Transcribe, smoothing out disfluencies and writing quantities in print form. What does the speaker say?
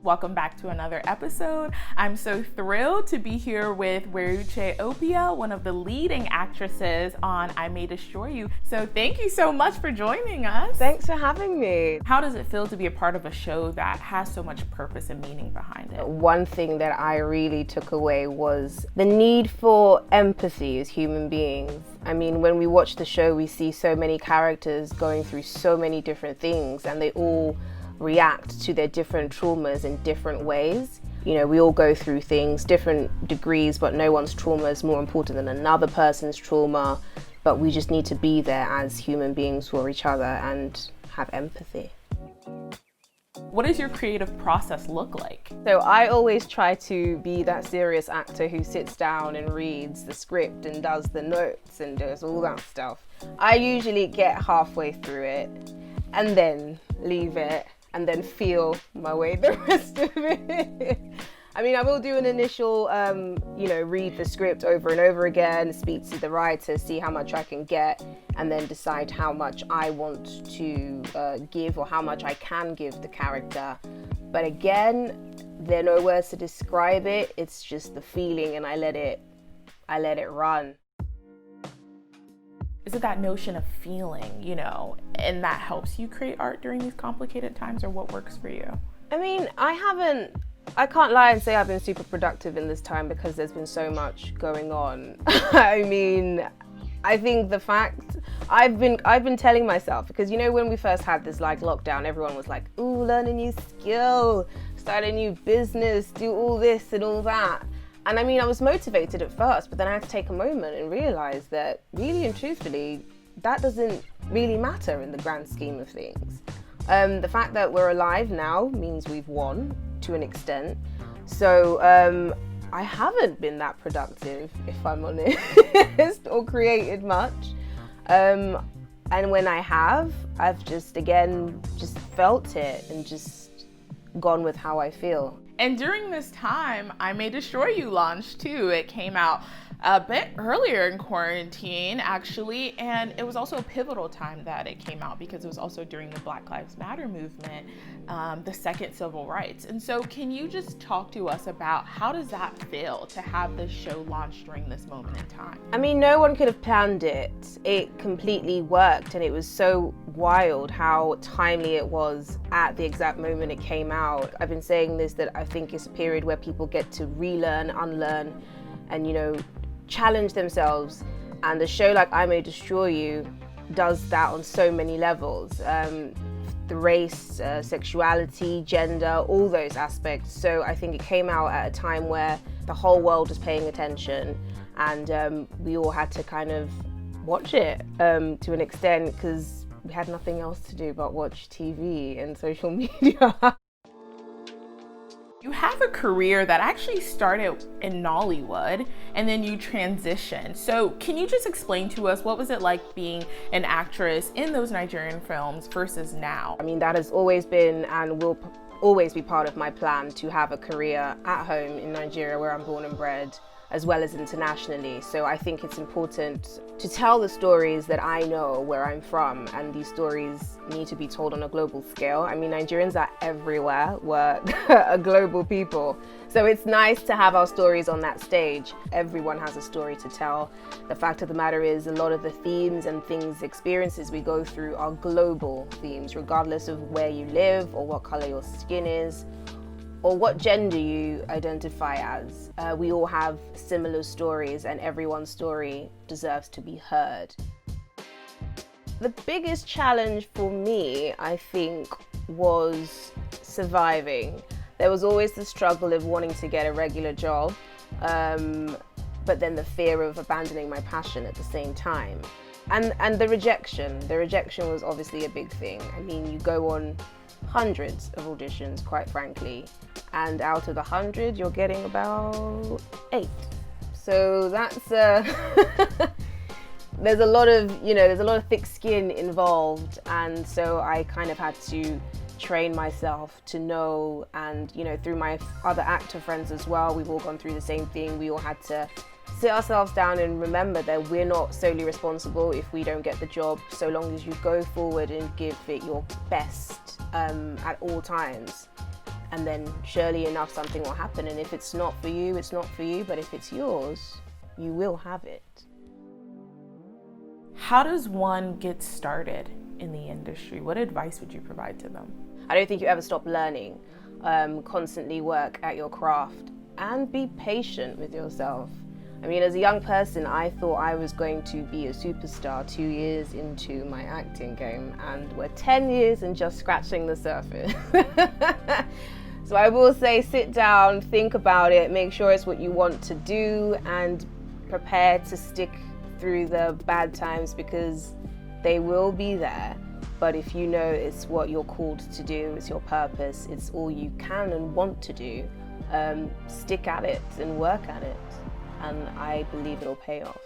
Welcome back to another episode. I'm so thrilled to be here with Weruche Opia, one of the leading actresses on I May Destroy You. So thank you so much for joining us. Thanks for having me. How does it feel to be a part of a show that has so much purpose and meaning behind it? One thing that I really took away was the need for empathy as human beings. I mean, when we watch the show, we see so many characters going through so many different things, and they all react to their different traumas in different ways. You know, we all go through things, different degrees, but no one's trauma is more important than another person's trauma. But we just need to be there as human beings for each other and have empathy. What does your creative process look like? So I always try to be that serious actor who sits down and reads the script and does the notes and does all that stuff. I usually get halfway through it and then leave it and then feel my way the rest of it. I mean, I will do an initial, read the script over and over again, speak to the writer, see how much I can get, and then decide how much I want to give or how much I can give the character. But again, there are no words to describe it. It's just the feeling, and I let it run. Is it that notion of feeling, and that helps you create art during these complicated times, or what works for you? I mean, I can't lie and say I've been super productive in this time because there's been so much going on. I mean, I think the fact I've been telling myself, because when we first had this lockdown, everyone was like, ooh, learn a new skill, start a new business, do all this and all that. And I mean, I was motivated at first, but then I had to take a moment and realize that really and truthfully, that doesn't really matter in the grand scheme of things. The fact that we're alive now means we've won to an extent. So I haven't been that productive, if I'm honest, or created much. And when I have, I've just felt it and just gone with how I feel. And during this time, I May Destroy You launched too. It came out a bit earlier in quarantine, actually, and it was also a pivotal time that it came out because it was also during the Black Lives Matter movement, the second civil rights. And so can you just talk to us about how does that feel to have this show launched during this moment in time? I mean, no one could have planned it. It completely worked, and it was so wild how timely it was at the exact moment it came out. I've been saying this, that I think it's a period where people get to relearn, unlearn, and challenge themselves, and a show like I May Destroy You does that on so many levels. The race, sexuality, gender, all those aspects. So I think it came out at a time where the whole world was paying attention, and we all had to kind of watch it to an extent because we had nothing else to do but watch TV and social media. You have a career that actually started in Nollywood and then you transitioned. So can you just explain to us what was it like being an actress in those Nigerian films versus now? I mean, that has always been and will always be part of my plan to have a career at home in Nigeria, where I'm born and bred, as well as internationally. So I think it's important to tell the stories that I know where I'm from, and these stories need to be told on a global scale. I mean, Nigerians are everywhere. We're a global people. So it's nice to have our stories on that stage. Everyone has a story to tell. The fact of the matter is, a lot of the themes and experiences we go through are global themes, regardless of where you live or what color your skin is, or what gender you identify as. We all have similar stories, and everyone's story deserves to be heard. The biggest challenge for me, I think, was surviving. There was always the struggle of wanting to get a regular job, but then the fear of abandoning my passion at the same time. And the rejection. The rejection was obviously a big thing. I mean, you go on hundreds of auditions, quite frankly, and out of 100 you're getting about 8. So that's there's a lot of thick skin involved, and so I kind of had to train myself to know, and through my other actor friends as well, we've all gone through the same thing. We all had to sit ourselves down and remember that we're not solely responsible if we don't get the job, so long as you go forward and give it your best at all times. and then surely enough something will happen. And if it's not for you, it's not for you, but if it's yours, you will have it. How does one get started in the industry? What advice would you provide to them? I don't think you ever stop learning. Constantly work at your craft and be patient with yourself. I mean, as a young person, I thought I was going to be a superstar 2 years into my acting game, and we're 10 years and just scratching the surface. So I will say, sit down, think about it, make sure it's what you want to do, and prepare to stick through the bad times, because they will be there. But if you know it's what you're called to do, it's your purpose, it's all you can and want to do, stick at it and work at it. And I believe it'll pay off.